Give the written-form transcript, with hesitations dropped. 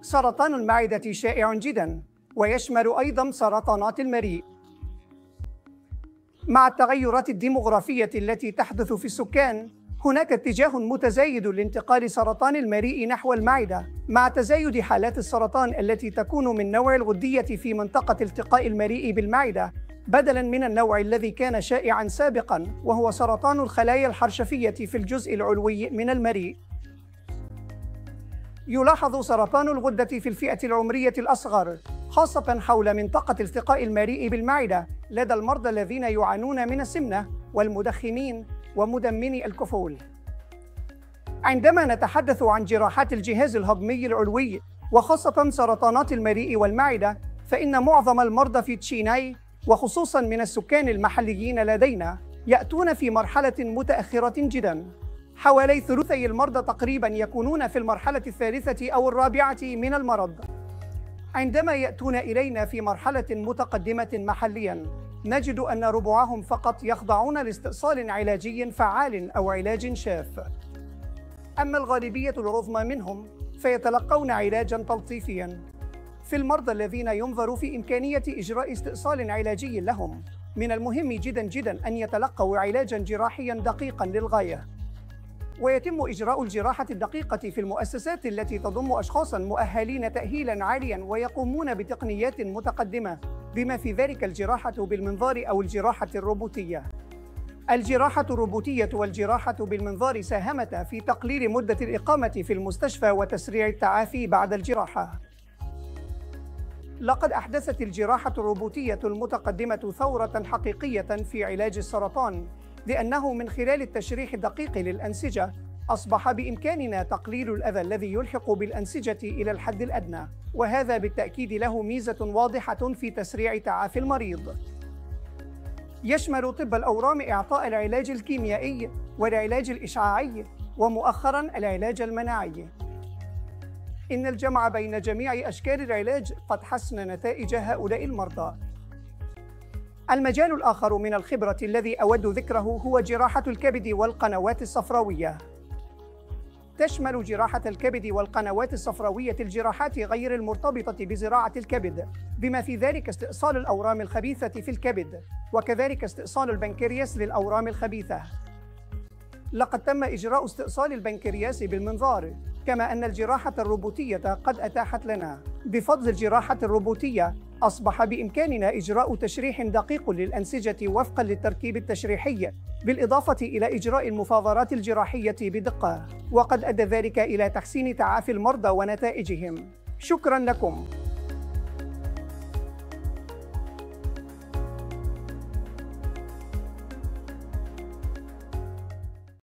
سرطان المعدة شائع جداً ويشمل أيضاً سرطانات المريء. مع التغيرات الديمغرافية التي تحدث في السكان، هناك اتجاه متزايد لانتقال سرطان المريء نحو المعدة، مع تزايد حالات السرطان التي تكون من نوع الغدية في منطقة التقاء المريء بالمعدة، بدلاً من النوع الذي كان شائعاً سابقاً، وهو سرطان الخلايا الحرشفية في الجزء العلوي من المريء. يلاحظ سرطان الغدة في الفئة العمرية الأصغر، خاصة حول منطقة التقاء المريء بالمعدة، لدى المرضى الذين يعانون من السمنة والمدخنين ومدمني الكحول. عندما نتحدث عن جراحات الجهاز الهضمي العلوي، وخاصة سرطانات المريء والمعدة، فإن معظم المرضى في تشيناي، وخصوصاً من السكان المحليين لدينا، يأتون في مرحلة متأخرة جداً. حوالي ثلثي المرضى تقريباً يكونون في المرحلة الثالثة أو الرابعة من المرض. عندما يأتون إلينا في مرحلة متقدمة محلياً، نجد أن ربعهم فقط يخضعون لاستئصال علاجي فعال أو علاج شاف. أما الغالبية العظمى منهم فيتلقون علاجاً تلطيفياً. في المرضى الذين ينظر في إمكانية إجراء استئصال علاجي لهم، من المهم جداً أن يتلقوا علاجاً جراحياً دقيقاً للغاية. ويتم إجراء الجراحة الدقيقة في المؤسسات التي تضم أشخاصاً مؤهلين تأهيلاً عالياً ويقومون بتقنيات متقدمة، بما في ذلك الجراحة بالمنظار أو الجراحة الروبوتية. الجراحة الروبوتية والجراحة بالمنظار ساهمتا في تقليل مدة الإقامة في المستشفى وتسريع التعافي بعد الجراحة. لقد أحدثت الجراحة الروبوتية المتقدمة ثورة حقيقية في علاج السرطان، لأنه من خلال التشريح الدقيق للأنسجة أصبح بإمكاننا تقليل الأذى الذي يلحق بالأنسجة إلى الحد الأدنى، وهذا بالتأكيد له ميزة واضحة في تسريع تعافي المريض. يشمل طب الأورام إعطاء العلاج الكيميائي والعلاج الإشعاعي، ومؤخراً العلاج المناعي. إن الجمع بين جميع أشكال العلاج قد حسن نتائج هؤلاء المرضى. المجال الآخر من الخبرة الذي أود ذكره هو جراحة الكبد والقنوات الصفراوية. تشمل جراحة الكبد والقنوات الصفراوية الجراحات غير المرتبطة بزراعة الكبد، بما في ذلك استئصال الأورام الخبيثة في الكبد، وكذلك استئصال البنكرياس للأورام الخبيثة. لقد تم إجراء استئصال البنكرياس بالمنظار، كما أن الجراحة الروبوتية قد أتاحت لنا. بفضل الجراحة الروبوتية أصبح بإمكاننا إجراء تشريح دقيق للأنسجة وفقاً للتركيب التشريحي، بالإضافة إلى إجراء المفاضلات الجراحية بدقة، وقد أدى ذلك إلى تحسين تعافي المرضى ونتائجهم. شكراً لكم.